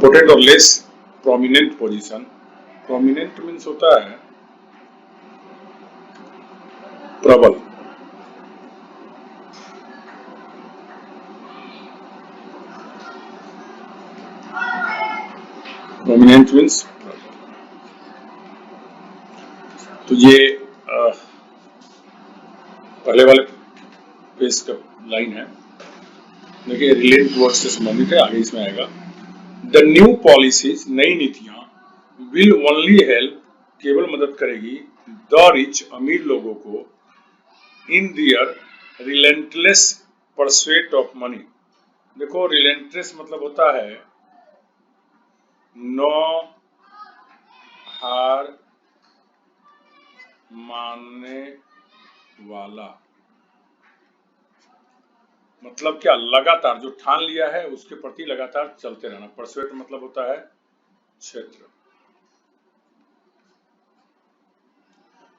Important और less prominent position. Prominent means होता है प्रबल, प्रोमिनेंट मीन्स प्रबल। तो ये पहले वाले पेज का लाइन है, देखिए रिलेटेड वर्ड से संबंधित है, आगे इसमें आएगा। द न्यू पॉलिसीज, नई नीतियां, विल ओनली हेल्प, केवल मदद करेगी, द रिच, अमीर लोगों को, इन दियर रिलेंटलेस परस्यूट ऑफ मनी। देखो रिलेंटलेस मतलब होता है नो हार मानने वाला, मतलब क्या, लगातार जो ठान लिया है उसके प्रति लगातार चलते रहना। परसुएट मतलब होता है क्षेत्र।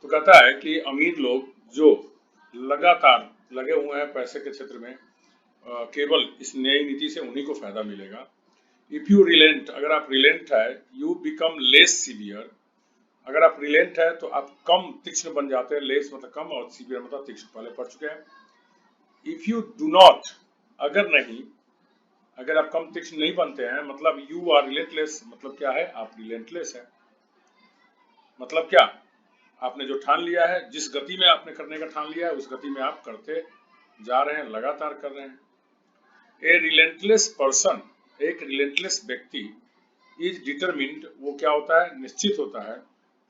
तो कहता है कि अमीर लोग जो लगातार लगे हुए हैं पैसे के क्षेत्र में, केवल इस नई नीति से उन्हीं को फायदा मिलेगा। इफ यू रिलेंट, अगर आप रिलेंट है, यू बिकम लेस सीवियर, अगर आप रिलेंट है तो आप कम तीक्ष्ण बन जाते हैं। लेस मतलब कम और सीवियर मतलब तीक्ष्ण, पहले पढ़ चुके हैं। इफ यू डू नॉट, अगर नहीं, अगर आप कम तीक्ष्ण नहीं बनते हैं, मतलब यू आर रिलेंटलेस, मतलब क्या है, आप रिलेंटलेस है। मतलब क्या, आपने जो ठान लिया है, जिस गति में आपने करने का ठान लिया है, उस गति में आप करते जा रहे हैं, लगातार कर रहे हैं। ए रिलेंटलेस पर्सन, एक रिलेंटलेस व्यक्ति, इज डिटरमिन्ड, वो क्या होता है, निश्चित होता है,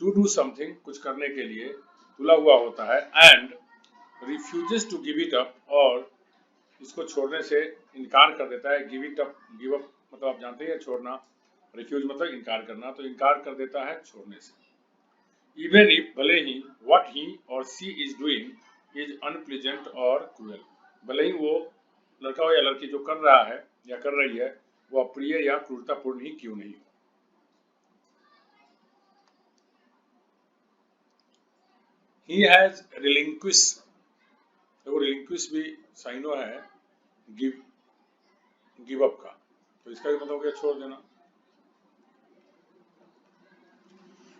टू डू समथिंग, कुछ करने के लिए तुला हुआ होता है, and refuses to give it up, और इसको छोड़ने से इनकार कर देता है। Give it up, give up मतलब आप जानते हैं छोड़ना, रिफ्यूज मतलब इनकार करना, तो इनकार कर देता है छोड़ने से। इवन इफ, भले ही, व्हाट ही और सी इज डूइंग इज अनप्लीजेंट और क्रूएल, भले ही वो लड़का हो या लड़की जो कर रहा है या कर रही है वो अप्रिय या क्रूरतापूर्ण ही क्यों नहीं हो। ही हैज रिलिंक्विश, देखो रिलिंक्विश भी साइनो है गिव अप का, तो इसका भी मतलब हो गया छोड़ देना।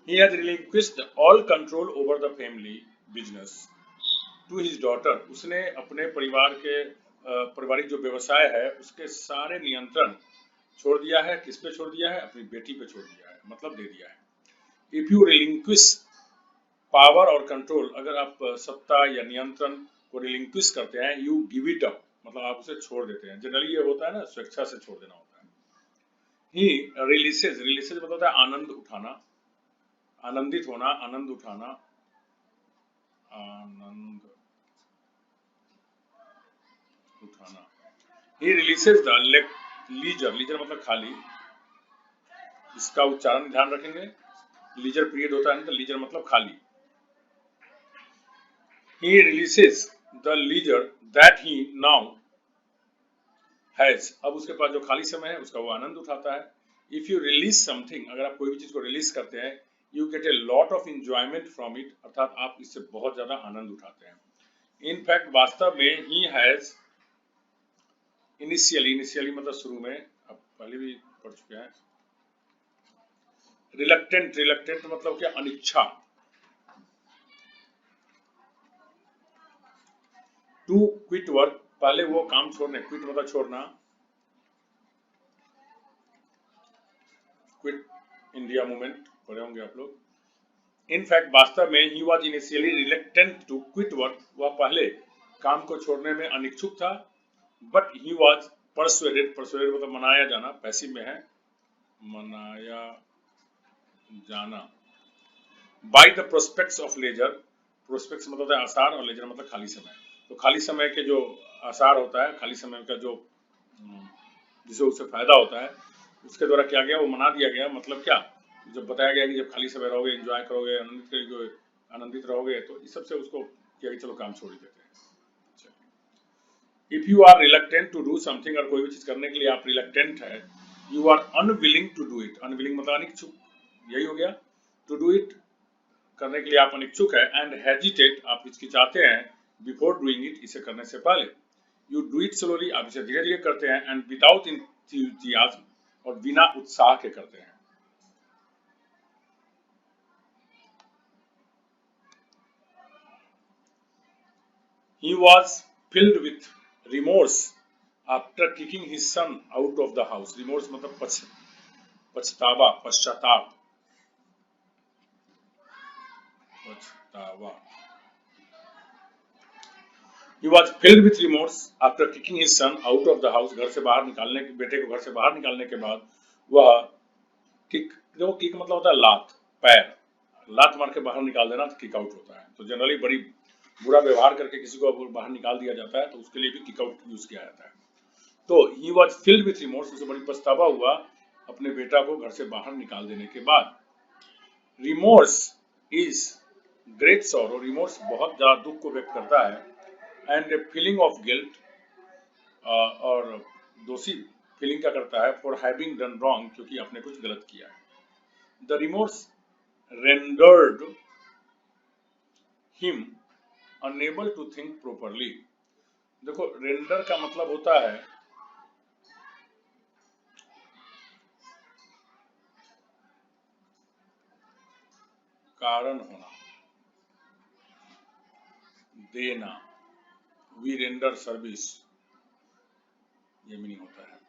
He has relinquished all control over the family business to his daughter, उसने अपने परिवार के पारिवारिक जो व्यवसाय है उसके सारे नियंत्रण छोड़ दिया है। किस पे छोड़ दिया है, अपनी बेटी पे छोड़ दिया है, मतलब दे दिया है। इफ यू रिलिंक्विश पावर और कंट्रोल, अगर आप सत्ता या नियंत्रण को रिलिंक्विश करते हैं, यू गिव इट अप मतलब आप उसे छोड़ देते हैं। जनरली ये होता है ना, स्वेच्छा से छोड़ देना होता है। ही रिलीसेज, रिलीसेज मतलब होता है आनंद उठाना, आनंदित होना, आनंद उठाना, आनंद उठाना। ही रिलीजेस द लीजर, लीजर मतलब खाली, इसका उच्चारण ध्यान रखेंगे। लीजर पीरियड होता है ना, तो लीजर मतलब खाली। He relishes the leisure that he now has, अब उसके पास जो खाली समय है उसका वो आनंद उठाता है। इफ यू रिलीज समथिंग, अगर आप कोई भी चीज को रिलीज करते हैं, you get a lot of enjoyment from it, अर्थात आप इससे बहुत ज्यादा आनंद उठाते हैं। इनफैक्ट वास्तव में, ही हैज इनिशियली, इनिशियली मतलब शुरू में, अब पहले भी पढ़ चुके हैं। रिलक्टेंट, रिलक्टेंट मतलब क्या, अनिच्छा। टू क्विट वर्क, पहले वो काम छोड़ने, क्विट मतलब छोड़ना, क्विट इंडिया मूवमेंट पढ़े होंगे आप लोग। इनफैक्ट वास्तव में, he was initially reluctant to quit work, वह पहले काम को छोड़ने में अनिच्छुक था। But he was persuaded, persuaded मतलब मनाया जाना, पैसिव में है, मनाया जाना, by the prospects of leisure, prospects मतलब है आसार और लेजर मतलब खाली समय। तो खाली समय के जो आसार होता है, खाली समय का जो जिसे उससे फायदा होता है, उसके द्वारा क्या गया, वो मना दिया गया। मतलब क्या, जब बताया गया कि जब खाली समय रहोगे, एंजॉय करोगे, आनंदित रहोगे, तो इस सबसे उसको किया कि चलो काम छोड़ ही देते हैं। If you are reluctant to do something, और कोई भी चीज करने के लिए आप रिलक्टेंट है, you are unwilling to do it, unwilling मतलब अनिच्छुक, यही हो गया। टू डू इट करने के लिए आप अनिच्छुक है, एंड हेजिटेट आप हिचकिचाते हैं, बिफोर डूइंग इट इसे करने से पहले। यू डू इट स्लोली, आप इसे धीरे धीरे करते हैं, एंड विदाउट इंथुजियाज्म और बिना उत्साह के करते हैं। He was filled with remorse after kicking his son out of the house. Remorse मतलब पछतावा, पश्चाताप, पछतावा। He was filled with remorse after kicking his son out of the house. घर से बाहर निकालने के बेटे को घर से बाहर निकालने के बाद वह किक, जो किक मतलब होता है लात, पैर, लात मार के बाहर निकाल देना तो किक आउट होता है। तो जनरली बड़ी बुरा व्यवहार करके किसी को बाहर निकाल दिया जाता है तो उसके लिए भी किक आउट यूज किया जाता है। तो he was filled with remorse, उसे बड़ी पछतावा हुआ अपने बेटा को घर से बाहर निकाल देने के बाद। Remorse is great sorrow, remorse बहुत ज्यादा दुख को व्यक्त करता है। And a feeling of guilt, और दोषी फीलिंग क्या करता है, फॉर हैविंग डन रॉन्ग, क्योंकि आपने कुछ गलत किया है। The remorse rendered him unable to think properly. देखो रेंडर का मतलब होता है कारण होना, देना, वी रेंडर सर्विस, ये मीनिंग होता है।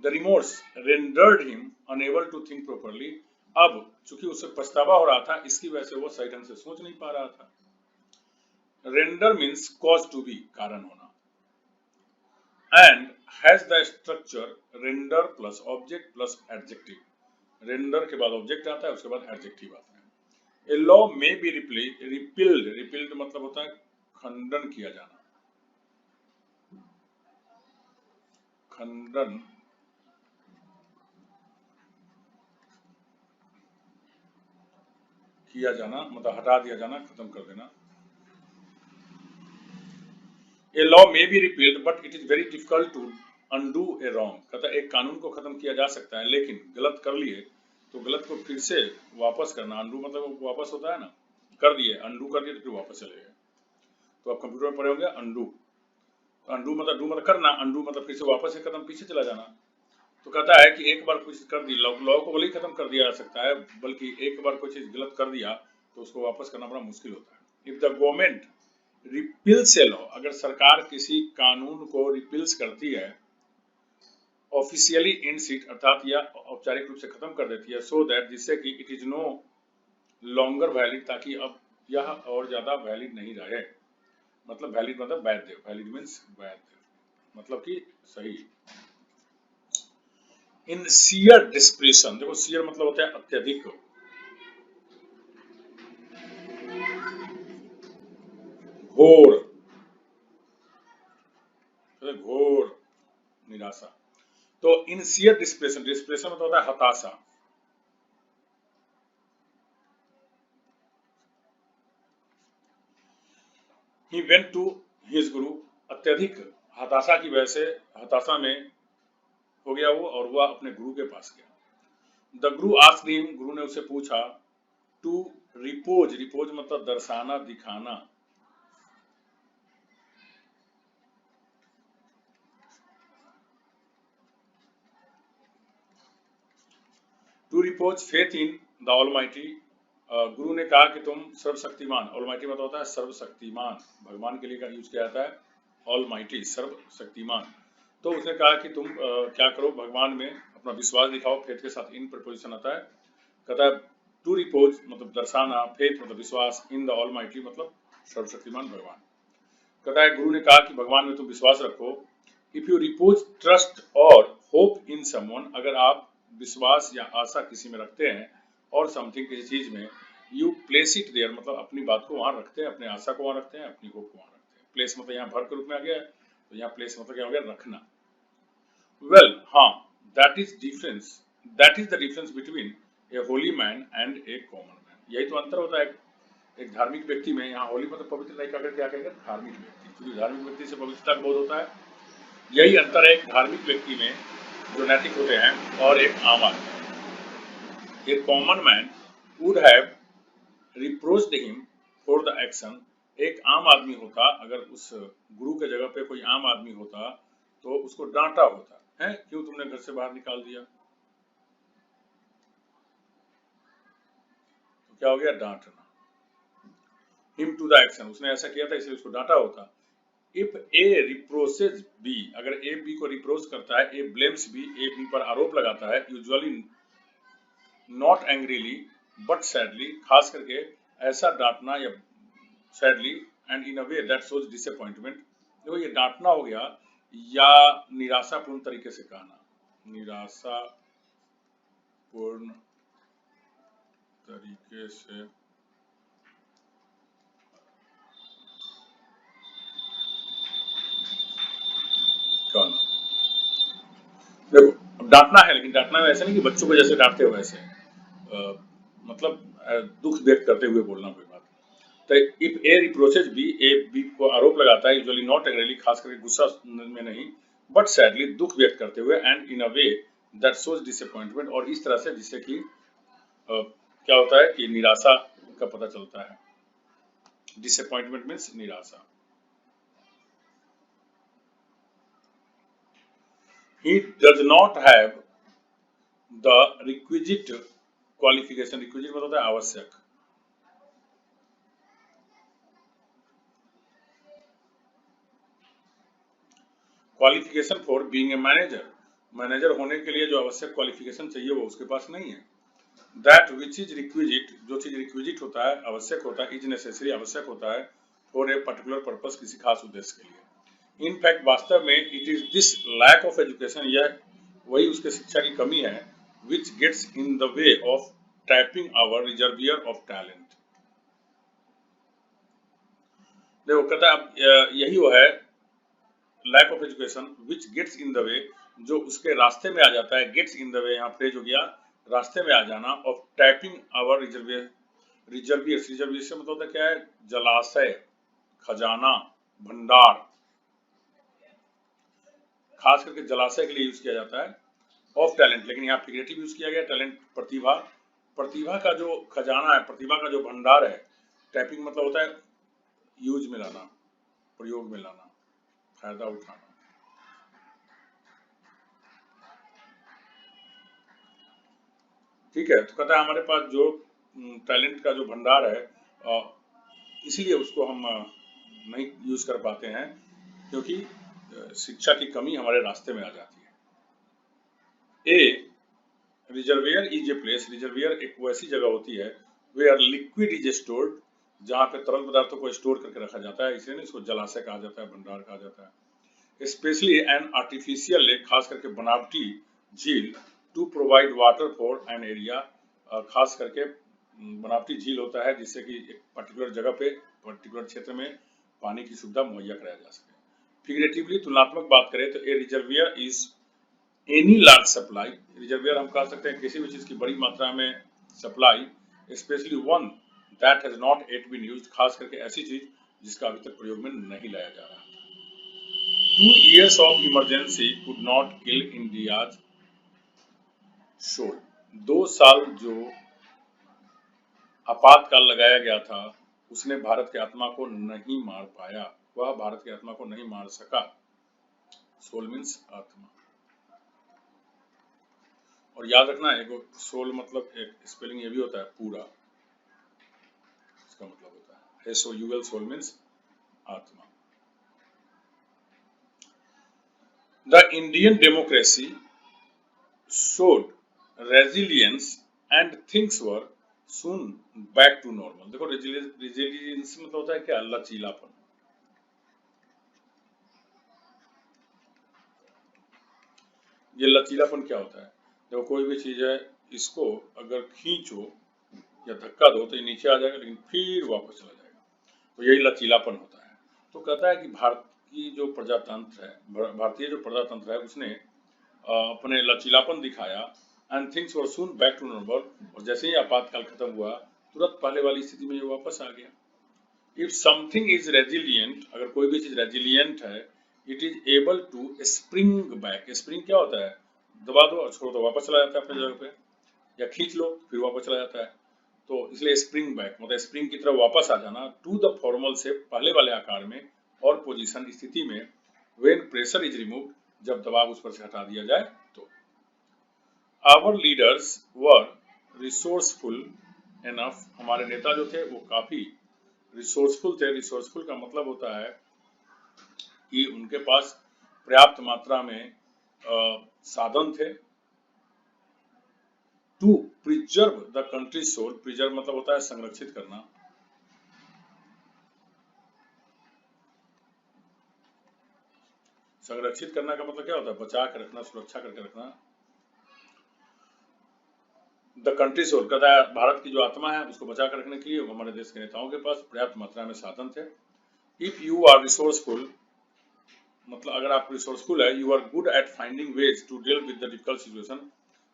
The remorse rendered him unable to think properly, अब चूंकि उसे पछतावा हो रहा था इसकी वजह से वो सही ढंग से सोच नहीं पा रहा था। Render means cause to be, कारण होना, and has the structure render plus object plus adjective. Render के बाद ऑब्जेक्ट आता है, उसके बाद एडजेक्टिव आता है। A law may be repealed, repealed मतलब होता है खंडन किया जाना, खंडन किया जाना मतलब हटा दिया जाना, खत्म कर देना। A law may be repealed but it is very difficult to undo a wrong, कहता है एक कानून को खत्म किया जा सकता है लेकिन गलत कर लिए तो गलत को फिर से वापस करना, अनडू मतलब वापस होता है ना, कर दिए अनडू कर दिए तो फिर वापस चले गए। तो आप कंप्यूटर में पढ़े होंगे अनडू, अनडू मतलब डू मतलब करना, अनडू मतलब फिर से वापस एक कदम पीछे चला जाना। तो कहता है कि एक बार कुछ कर दी, लॉ को भले ही खत्म कर दिया जा सकता है, बल्कि एक बार कोई चीज गलत कर दिया तो उसको वापस करना बड़ा मुश्किल होता है। If the government repeals a law, अगर सरकार किसी कानून को रिपील्स करती है, ऑफिशियली एंड्स इट, अर्थात यह औपचारिक रूप से खत्म कर देती है, सो दैट, जिससे कि it is no longer valid, ताकि अब यह और ज्यादा वैलिड नहीं रहे। मतलब वैलिड मतलब वैध, वैलिड मीन्स वैध मतलब कि सही। इन सियर डिस्प्रेशन, देखो सियर मतलब होता है अत्यधिक, घोर, घोर निराशा। तो इन सियर डिस्प्रेशन, डिस्प्रेशन मतलब होता है हताशा। ही वेंट टू हिज गुरु, अत्यधिक हताशा की वजह से हताशा में हो गया वो और वह अपने गुरु के पास गया। द गुरु आस्क्ड हिम, गुरु ने उसे पूछा, टू रिपोज, रिपोज मतलब दर्शाना, दिखाना, to repose faith in the almighty. गुरु ने कहा कि तुम सर्वशक्तिमान, ऑलमाइटी मतलब होता है सर्वशक्तिमान, भगवान के लिए का यूज किया जाता है ऑलमाइटी, सर्वशक्तिमान। तो उसने कहा कि तुम क्या करो, भगवान में अपना विश्वास दिखाओ, फेथ के साथ इन प्रपोजिशन आता है। कहता है टू रिपोज मतलब दर्शाना, फेथ मतलब विश्वास, इन द ऑलमाइटी मतलब सर्वशक्तिमान भगवान। कहता है गुरु ने कहा कि भगवान में तुम विश्वास रखो। इफ यू रिपोज ट्रस्ट और होप इन समवन, अगर आप विश्वास या आशा किसी में रखते हैं और समथिंग किसी चीज में, यू प्लेस इट देयर मतलब अपनी बात को वहां रखते हैं, अपने आशा को वहां रखते हैं, अपनी होप को वहां रखते हैं। प्लेस मतलब यहाँ भर के रूप में आ गया है, तो यहाँ प्लेस मतलब क्या हो गया, रखना। वेल हाँ, that is difference, that is the difference between A Holi man and A common man. यही तो अंतर होता है एक धार्मिक व्यक्ति में। यहाँ होली मतलब पवित्र नहीं कहकर क्या कहेंगे, धार्मिक व्यक्ति, क्योंकि धार्मिक व्यक्ति से पवित्रता का बोध होता है। यही अंतर है एक धार्मिक व्यक्ति में जो नैतिक होते हैं और एक आम आदमी। A common man would have reproached him for the action, एक आम आदमी होता, अगर उस गुरु के जगह पे कोई आम आदमी होता तो उसको डांटा होता, है, क्यों तुमने घर से बाहर निकाल दिया? तो क्या हो गया? डांटना। हिम टू द एक्शन, उसने ऐसा किया था इसलिए उसको डांटा होता। इफ ए रिप्रोसेस बी, अगर ए बी को रिप्रोच करता है, ए ब्लेम्स बी, ए बी पर आरोप लगाता है, usually not angrily but sadly, खास करके ऐसा डांटना या sadly and in a way that shows disappointment. देखो ये डांटना हो गया या निराशापूर्ण तरीके से कहना, निराशापूर्ण तरीके से कहना। देखो अब डांटना है, लेकिन डांटना में ऐसा नहीं कि बच्चों को जैसे डांटते हो वैसे, मतलब दुख व्यक्त करते हुए बोलना कोई बात। तो if A reproaches B, A B को आरोप लगाता है, यूजुअली नॉट एंग्रीली, खास करके गुस्सा में नहीं, बट सैडली, दुख व्यक्त करते हुए, and in a way that shows disappointment, और इस तरह से जिससे कि क्या होता है कि निराशा का पता चलता है। डिसअपॉइंटमेंट मीन्स निराशा। He does not have the requisite qualification, requisite मतलब होता है आवश्यक, qualification for being a manager, manager होने के लिए जो आवश्यक क्वालिफिकेशन चाहिए वो उसके पास नहीं है। दैट विच इज रिक्विजिट, जो चीज रिक्विजिट होता है, आवश्यक होता है, इज नेसेसरी, आवश्यक होता है, फॉर ए पर्टिकुलर पर्पस, किसी खास उद्देश्य के लिए। इन फैक्ट वास्तव में it is this lack of education, यह वही उसके शिक्षा की कमी है, which gets in the way of tapping our reservoir of talent. देखो कहता है अब यही वो है lack of education which gets in the way, जो उसके रास्ते में आ जाता है, गेट्स इन द वे यहाँ फ्रेज हो गया रास्ते में आ जाना, of tapping our reservoir, reservoir, reservoir से मतलब होता है क्या है? जलाशय, खजाना, भंडार, खास करके जलाशय के लिए यूज किया जाता है, ऑफ टैलेंट, लेकिन यहाँ फिगरेटिव यूज किया गया, टैलेंट प्रतिभा, प्रतिभा का जो खजाना है, प्रतिभा का जो भंडार है। टैपिंग मतलब होता है यूज में लाना, प्रयोग में लाना, फायदा उठाना। ठीक है, तो कहता है हमारे पास जो टैलेंट का जो भंडार है, इसीलिए उसको हम नहीं यूज कर पाते हैं, क्योंकि शिक्षा की कमी हमारे रास्ते में आ जाती है। A reservoir is a place, reservoir एक वैसी जगह होती है, वेयर लिक्विड इज स्टोर्ड, जहाँ पे तरल पदार्थों को स्टोर करके रखा जाता है, इसलिए इसको जलाशय कहा जाता है, भंडार कहा जाता है। स्पेशली एन आर्टिफिशियल लेक, खास करके बनावटी झील, to provide water for an area, खास करके बनावटी झील होता है जिससे कि एक पर्टिकुलर जगह पे, पर्टिकुलर क्षेत्र में पानी की सुविधा मुहैया कराया जा सके। फिगरेटिवली तुलनात्मक बात करें तो a reservoir is any large supply, reservoir हम कह सकते हैं किसी भी चीज की बड़ी मात्रा में supply, specially one that has not at been used, खास करके ऐसी चीज जिसका अभी तक प्रयोग में नहीं लाया जा रहा। 2 years of emergency could not kill India's soul, 2 साल जो आपातकाल लगाया गया था उसने भारत की आत्मा को नहीं मार पाया, वह भारत की आत्मा को नहीं मार सका। सोल मीन्स आत्मा, और याद रखना है सोल मतलब एक स्पेलिंग ये भी होता है पूरा, इसका मतलब होता है SOUL, सोल मीन्स आत्मा। The Indian democracy showed resilience and things were soon back to normal। देखो resilience मतलब होता है क्या? लचीलापन। ये लचीलापन क्या होता है? देखो कोई भी चीज है, इसको अगर खींचो या धक्का दो तो ये नीचे आ जाएगा, लेकिन फिर वापस चला जाएगा, तो यही लचीलापन होता है। तो कहता है कि भारत की जो प्रजातंत्र है, भारतीय जो प्रजातंत्र है, उसने अपने लचीलापन दिखाया, and things were soon back to normal, और जैसे ही आपातकाल खत्म हुआ तुरंत पहले वाली स्थिति में ये वापस आ गया। इफ समथिंग इज रेजिलियंट, अगर कोई भी चीज रेजिलियंट है, it is able to spring back. Spring क्या होता है? दबा दो और छोड़ दो, वापस चला जाता है अपनी जगह पे, या खींच लो फिर वापस चला जाता है। तो इसलिए स्प्रिंग बैक मतलब स्प्रिंग की तरफ वापस आ जाना, टू द फॉर्मल से, पहले वाले आकार में और पोजीशन, स्थिति में, व्हेन प्रेशर इज रिमूव्ड, जब दबाव उस पर से हटा दिया जाए तो। Our leaders were resourceful enough, हमारे नेता जो थे वो काफी रिसोर्सफुल थे। रिसोर्सफुल का मतलब होता है कि उनके पास पर्याप्त मात्रा में साधन थे। To preserve the country soul, preserve मतलब होता है संरक्षित करना। संरक्षित करना का मतलब क्या होता है? बचा के रखना, सुरक्षा करके रखना। द कंट्री सोल कहता है भारत की जो आत्मा है उसको बचा कर रखने के लिए हमारे देश के नेताओं के पास पर्याप्त मात्रा में साधन थे। इफ यू आर रिसोर्सफुल, मतलब अगर आप रिसोर्सफुल है, you are good at finding ways to deal with the difficult situation.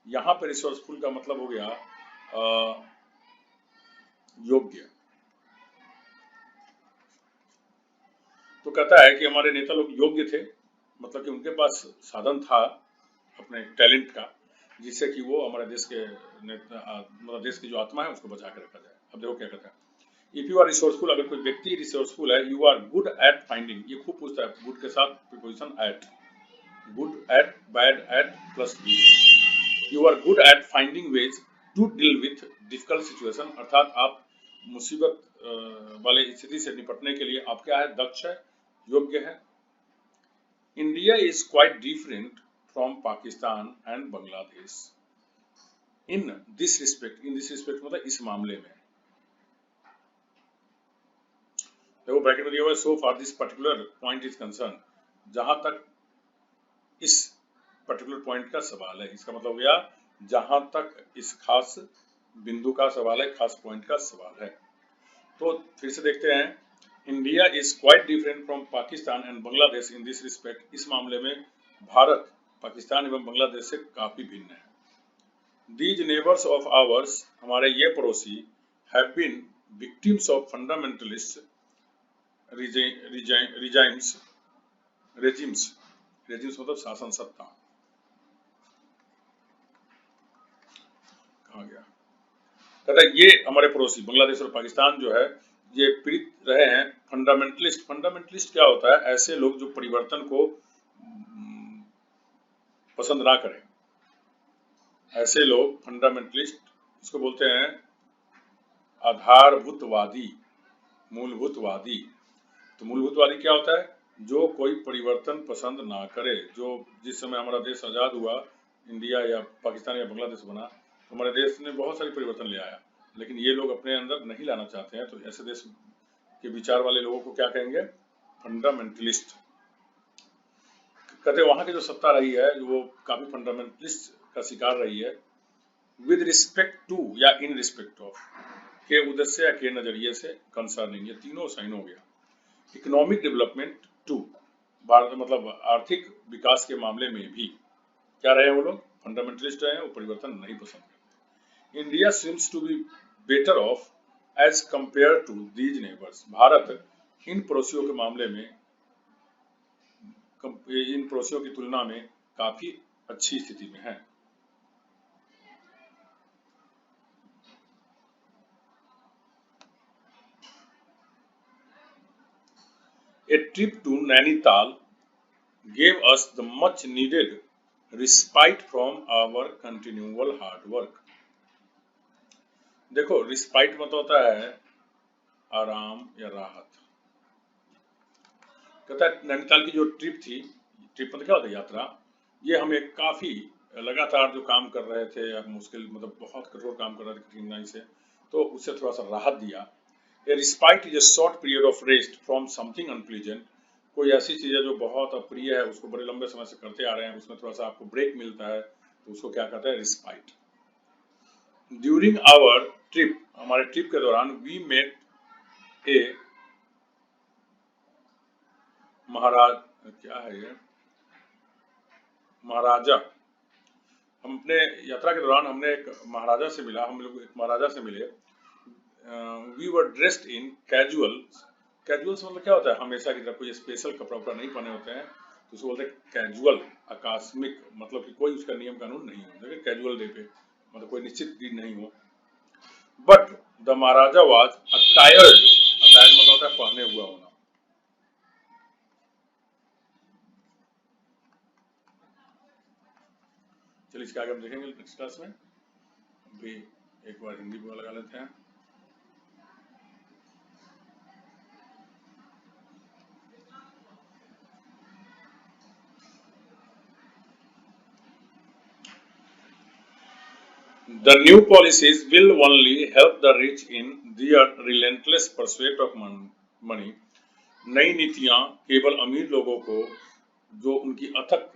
यहाँ पे रिसोर्सफुल का मतलब हो गया योग्य। तो कहता है कि हमारे नेता लोग योग्य थे, मतलब कि उनके पास साधन था अपने टैलेंट का, जिससे कि वो हमारे देश के मतलब देश की जो आत्मा है उसको बचा के रखा जाए। अब देखो क्या कहता है, इफ यू आर रिसोर्सफुल, अगर कोई व्यक्ति रिसोर्सफुल है, you are good at finding, ये खूब पूछता है गुड के साथ preposition at, good at, bad at plus B, you are good at finding ways to deal with difficult situation, अर्थात आप मुसीबत वाले स्थिति से निपटने के लिए आप क्या है? दक्ष है, योग्य है। India is quite different from Pakistan and Bangladesh in this respect. In this respect मतलब इस मामले में। देखो ब्रैकेट में दिया हुआ है so for this particular point is concern, जहां तक इस पर्टिकुलर पॉइंट का सवाल है, इसका मतलब गया जहां तक इस खास बिंदु का सवाल है, खास पॉइंट का सवाल है। तो फिर से देखते हैं, India is quite different from Pakistan and Bangladesh in this respect, इस मामले में भारत पाकिस्तान एवं बांग्लादेश से काफी भिन्न है। दीज नेबर्स ऑफ आवर्स, हमारे ये पड़ोसी, have been victims of fundamentalist regimes मतलब शासन सत्ता। कहा गया, कहता है ये हमारे पड़ोसी बांग्लादेश और पाकिस्तान जो है ये पीड़ित रहे हैं फंडामेंटलिस्ट। फंडामेंटलिस्ट क्या होता है? ऐसे लोग जो परिवर्तन को पसंद ना करें, ऐसे लोग फंडामेंटलिस्ट, इसको बोलते हैं आधारभूतवादी, मूलभूतवादी। तो मूलभूतवादी क्या होता है? जो कोई परिवर्तन पसंद ना करे। जो जिस समय हमारा देश आजाद हुआ, इंडिया या पाकिस्तान या बांग्लादेश बना, तो हमारे देश ने बहुत सारी परिवर्तन ले आया, लेकिन ये लोग अपने अंदर नहीं लाना चाहते हैं। तो ऐसे देश के विचार वाले लोगों को क्या कहेंगे? फंडामेंटलिस्ट। कहते वहां की जो सत्ता रही है वो काफी फंडामेंटलिस्ट का शिकार रही है। विद रिस्पेक्ट टू या इन रिस्पेक्ट ऑफ, के उद्देश्य या के नजरिए से, कंसर्निंग, ये तीनों साइन हो गया। इकोनॉमिक डेवलपमेंट टू, भारत मतलब आर्थिक विकास के मामले में भी क्या रहे वो लोग? फंडामेंटलिस्ट रहे हैं, वो परिवर्तन नहीं पसंद करते। India seems to be better off as compared to these neighbours, Bharat इन पड़ोसियों के मामले में, इन पड़ोसियों की तुलना में काफी अच्छी स्थिति में है। A trip to Nainital gave us the much needed respite from our continual hard work. देखो रिस्पाइट मतलब होता है आराम या राहत। कहता है नैनीताल की जो ट्रिप थी, ट्रिप मतलब क्या होता है? यात्रा। ये हमें काफी लगातार जो काम कर रहे थे, मुश्किल मतलब बहुत कठोर काम कर रहे थे कठिनाई से, तो उससे थोड़ा सा राहत दिया। A respite is a short period of rest from something unpleasant. कोई ऐसी चीज है जो बहुत अप्रिय है, उसको बड़े लंबे समय से करते आ रहे हैं, उसमें थोड़ा सा आपको ब्रेक मिलता है, तो उसको क्या कहते हैं? रिस्पाइट। ड्यूरिंग आवर ट्रिप, हमारे ट्रिप के दौरान, वी मेट ए महाराज, क्या है ये? महाराजा। हम अपने यात्रा के दौरान हमने एक महाराजा से मिला, हम लोग एक महाराजा से मिले। We were dressed in casual. Casuals मतलब क्या होता है? हमेशा की तरह, कोई स्पेशल कपड़ा उपड़ा नहीं पहने होते हैं, तो उसको बोलते हैं कैजुअल, आकस्मिक, मतलब कि कोई उसका नियम कानून नहीं हो, देखिए कैजुअल डे पे मतलब कोई निश्चित दिन नहीं हो। बट द महाराजा वाज अटायर्ड, अटायर्ड मतलब होता है पहने हुआ होना। चलिए इसके आगे हम देखेंगे नेक्स्ट क्लास में। अभी एक बार हिंदी में लगा लेते हैं। The new policies will only help the rich in their relentless pursuit of money. नई नीतियां केवल अमीर लोगों को जो उनकी अथक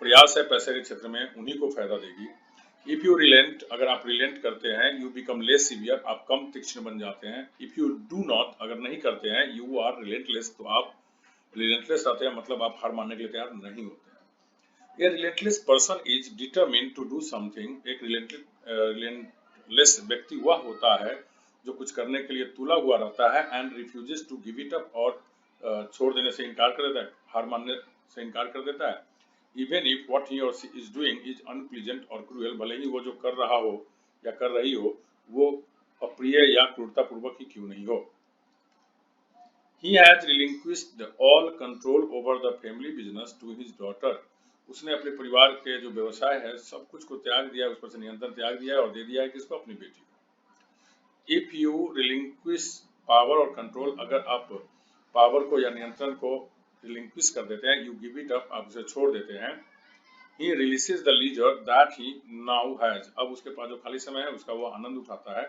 प्रयास है पैसे के क्षेत्र में उन्हीं को फायदा देगी। इफ यू रिलेंट, अगर आप रिलेंट करते हैं, यू बिकम लेस सीवियर, आप कम तीक्ष्ण बन जाते हैं। इफ यू डू नॉट, अगर नहीं करते हैं, यू आर रिलेंटलेस, तो आप रिलेंटलेस रहते हैं, मतलब आप हार मानने के लिए तैयार नहीं होते हैं। A relentless person is determined to do something. एक relentless व्यक्ति वह होता है जो कुछ करने के लिए तुला हुआ रहता है and refuses to give it up, और छोड़ देने से इनकार कर देता है, हार मानने से इनकार कर देता है। Even if what he or she is doing is unpleasant or cruel, भले ही वो जो कर रहा हो या कर रही हो वो अप्रिय या क्रूरतापूर्वक ही क्यों नहीं हो। He has relinquished all control over the family business to his daughter. उसने अपने परिवार के जो व्यवसाय है सब कुछ को त्याग दिया है, उस पर से नियंत्रण त्याग दिया है और दे दिया है किसको, अपनी बेटी को। इफ यू रिलिंक्विश पावर और कंट्रोल, अगर आप पावर को या नियंत्रण को रिलिंक्विश कर देते हैं, यू गिव इट अप, आप उसे छोड़ देते हैं। He relishes the leisure that he now has, अब उसके पास जो खाली समय है उसका वो आनंद उठाता है।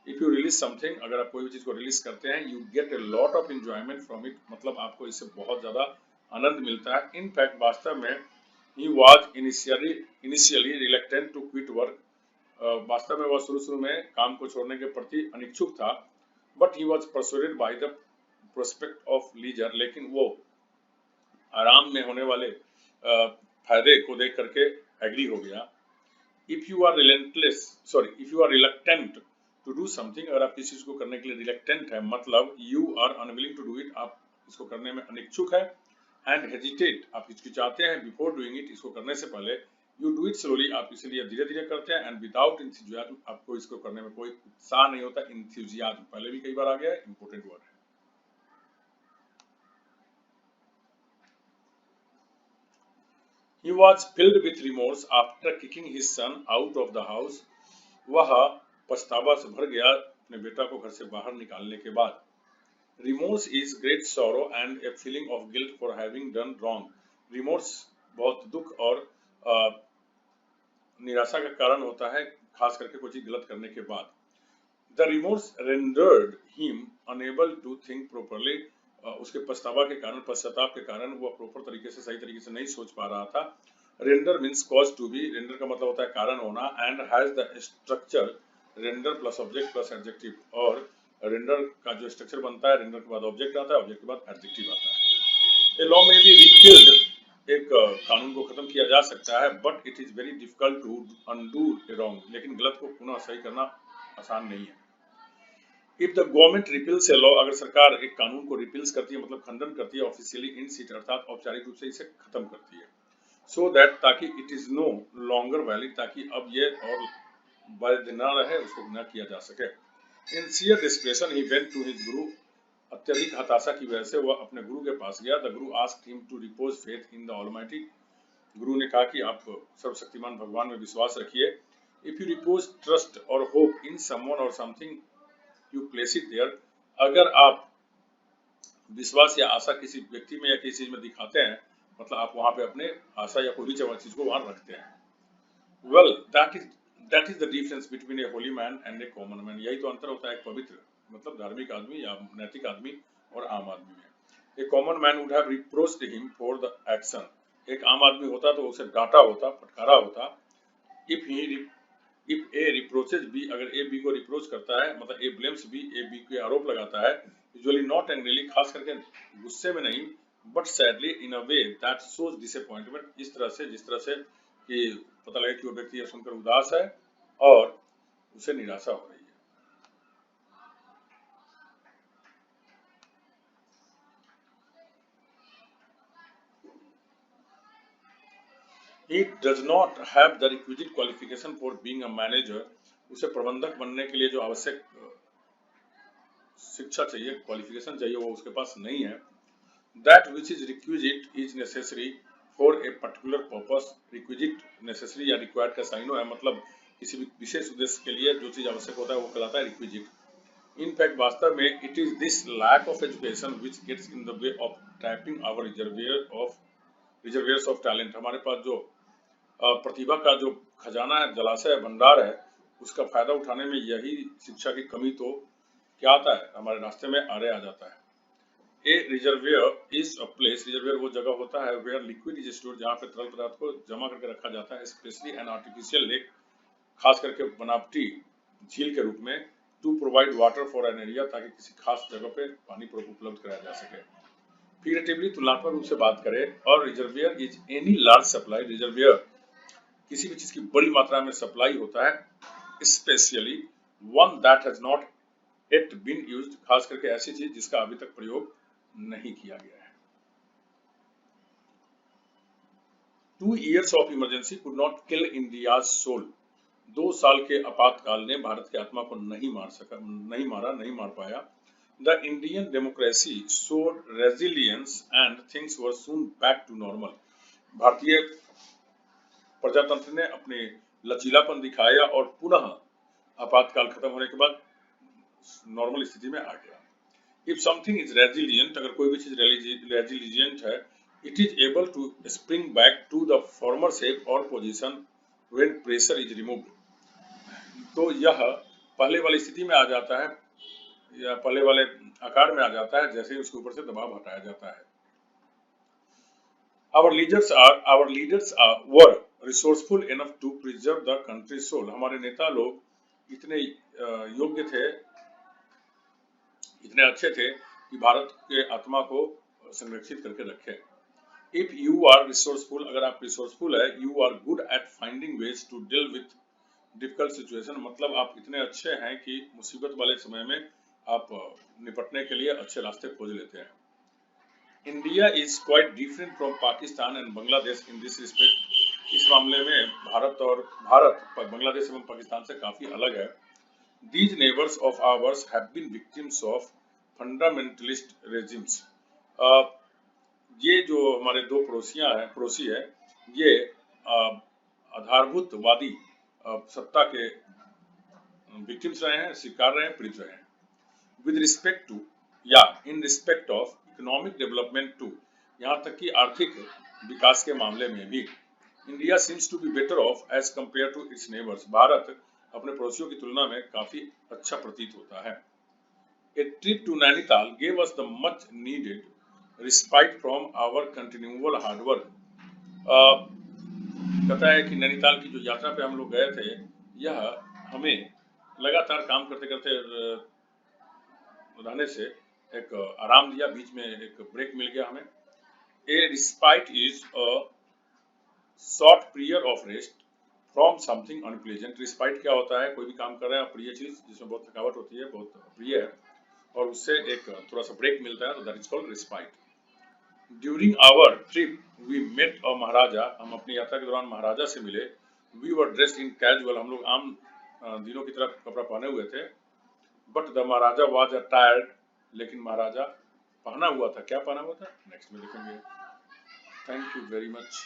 इफ यू रिलीज समथिंग, अगर आप कोई भी चीज को रिलीज करते हैं, you get a lot of enjoyment from it, मतलब आपको इससे बहुत ज्यादा आनंद मिलता है। इन फैक्ट वास्तव में he was initially reluctant to quit work, वास्तव में वह शुरू में काम को छोड़ने के प्रति अनिच्छुक था। but he was persuaded by the prospect of leisure, लेकिन वो आराम में होने वाले फायदे को देख करके एग्री हो गया। if you are reluctant to do something, अगर आप किसी चीज को करने के लिए reluctant है, मतलब you are unwilling to do it, आप इसको करने में अनिच्छुक है। and hesitate, आप हिचकिचाते हैं, before doing it, इसको करने से पहले, you do it slowly, आप इसीलिए धीरे धीरे करते हैं। and without enthusiasm, आपको इसको करने में कोई उत्साह नहीं होता। enthusiasm पहले भी कई बार आ गया है, important word है। he was filled with remorse after kicking his son out of the house, वह पछतावा से भर गया अपने बेटा को घर से बाहर निकालने के बाद। Remorse is great sorrow and a feeling of guilt for having done wrong. Remorse बहुत दुख और निराशा का कारण होता है, खास करके कोई चीज गलत करने के बाद। The remorse rendered him unable to think properly. उसके पछतावा के कारण, पश्चाताप के कारण वो प्रॉपर तरीके से, सही तरीके से नहीं सोच पा रहा था। Render means cause to be. Render का मतलब होता है कारण होना, and has the structure render plus object plus adjective, और रेंडर का जो स्ट्रक्चर बनता है, रेंडर के बाद ऑब्जेक्ट आता है, ऑब्जेक्ट के बाद एडजेक्टिव आता है। A law may be repealed, एक कानून को खत्म किया जा सकता है, but it is very difficult to undo a wrong, लेकिन गलत को पुनः सही करना आसान नहीं है। If the government repeals a law, अगर सरकार एक कानून को रिपील्स करती है, मतलब खंडन करती है, ऑफिशियली इन सीट, अर्थात औपचारिक रूप से इसे खत्म करती है। सो दैट, ताकि it is no longer valid, ताकि अब ये और वैध न रहे, उसको न किया जा सके। In sheer desperation, he went to his guru. अत्यधिक हताशा की वजह से वह अपने गुरु के पास गया। The guru asked him to repose faith in the Almighty. गुरु ने कहा कि आप सर्वशक्तिमान भगवान में विश्वास रखिए। If you repose trust or hope in someone or something, you place it there. अगर आप विश्वास या आशा किसी व्यक्ति में या किसी चीज में दिखाते हैं, मतलब आप वहां पे अपने आशा या कोई भी चीज को वहां रखते हैं। Well, that is the difference between a holy man and a common man. यही तो अंतर होता है एक पवित्र, मतलब धार्मिक आदमी या नैतिक आदमी और आम आदमी में। A common man would have reproached him for the action. एक आम आदमी होता तो उसे डांटा होता, फटकारा होता। If A reproaches B, अगर A B को रिप्रोच करता है, मतलब A blames B, A B के आरोप लगाता है, usually not angrily, खास करके गुस्से में नहीं, but sadly in a way that shows disappointment, इस तरह से, जिस तरह से कि पता लगे कि वो व्यक्ति यह सुनकर उदास है और उसे निराशा हो रही है। He does not have the requisite qualification for being a manager. उसे प्रबंधक बनने के लिए जो आवश्यक शिक्षा चाहिए, क्वालिफिकेशन चाहिए, वो उसके पास नहीं है। That which is requisite is necessary for a particular purpose, requisite, necessary या रिक्वायर्ड का साइन है, मतलब किसी भी विशेष उद्देश्य के लिए जो चीज आवश्यक होता है वो कहलाता है रिक्विजिट। इन फैक्ट वास्तव में it is this lack of education which gets in the way of tapping our reservoirs of talent. हमारे पास जो प्रतिभा का जो खजाना है, जलाशय है, भंडार है, उसका फायदा उठाने में यही शिक्षा की कमी तो क्या आता है, हमारे रास्ते में आड़े आ जाता है। A reservoir is a place, reservoir वो जगह होता है वेयर लिक्विड इज स्टोर्ड, जहाँ पे तरल पदार्थ को जमा करके रखा जाता है, स्पेशली एन आर्टिफिशियल लेक, खास करके बनावटी झील के रूप में, to provide water for an area, ताकि किसी खास जगह पे पानी उपलब्ध कराया जा सके। फिगरेटिवली तुलनात्मक रूप से बात करें, और reservoir is any large supply, reservoir किसी भी चीज की बड़ी मात्रा में सप्लाई होता है, specially one that has not yet been used, खास करके ऐसी चीज जिसका अभी तक प्रयोग नहीं किया गया है। 2 years of emergency could not kill India's soul, 2 साल के आपातकाल ने भारत की आत्मा को नहीं मार पाया। The Indian democracy showed resilience and things were soon back to normal, भारतीय प्रजातंत्र ने अपने लचीलापन दिखाया और पुनः आपातकाल खत्म होने के बाद नॉर्मल स्थिति में आ गया। If something is resilient, अगर कोई भी चीज resilient है, it is able to spring back to the former shape or position when pressure is removed, तो यह पहले वाली स्थिति में आ जाता है या पहले वाले आकार में आ जाता है जैसे ही उसके ऊपर से दबाव हटाया जाता है। Our leaders were resourceful enough to preserve the country's soul, हमारे नेता लोग इतने योग्य थे, इतने अच्छे थे कि भारत के आत्मा को संरक्षित करके रखे। If you are resourceful, अगर आप resourceful है, you are good at finding ways to deal with difficult situation, मतलब आप इतने अच्छे हैं कि मुसीबत वाले समय में आप निपटने के लिए अच्छे रास्ते खोज लेते हैं। India is quite different from Pakistan and Bangladesh in this respect, इस मामले में भारत बांग्लादेश एवं पाकिस्तान से काफी अलग है। These neighbors of ours have been victims of fundamentalist regimes, ये जो हमारे दो पड़ोसी है, ये आधारभूतवादी सत्ता के विक्टिम्स रहे हैं, शिकार रहे हैं, पीड़ित रहे हैं। With respect to या in respect of economic development too, यहाँ तक कि आर्थिक विकास के मामले में भी India seems to be better off as compared to its neighbors, Bharat अपने पड़ोसियों की तुलना में काफी अच्छा प्रतीत होता है। A trip to Nainital gave us the much needed respite from our continual hard work, कहता है कि नैनीताल की जो यात्रा पे हम लोग गए थे, यह हमें लगातार काम करते करते रहने से एक आराम दिया, बीच में एक ब्रेक मिल गया हमें। A respite is a short period of rest from something unpleasant, respite क्या होता है, कोई भी काम कर रहे हैं, प्रिय चीज जिसमें बहुत थकावट होती है, बहुत प्रिय है, और उससे एक थोड़ा सा ब्रेक मिलता है, तो that is called respite। During our trip we met a महाराजा, हम अपनी यात्रा के दौरान महाराजा से मिले। We were dressed in casual, हम लोग आम दिनों की तरह कपड़ा पहने हुए थे। But the Maharaja was attired, लेकिन महाराजा पहना हुआ था, क्या पहना हुआ था नेक्स्ट में देखेंगे। Thank you very much.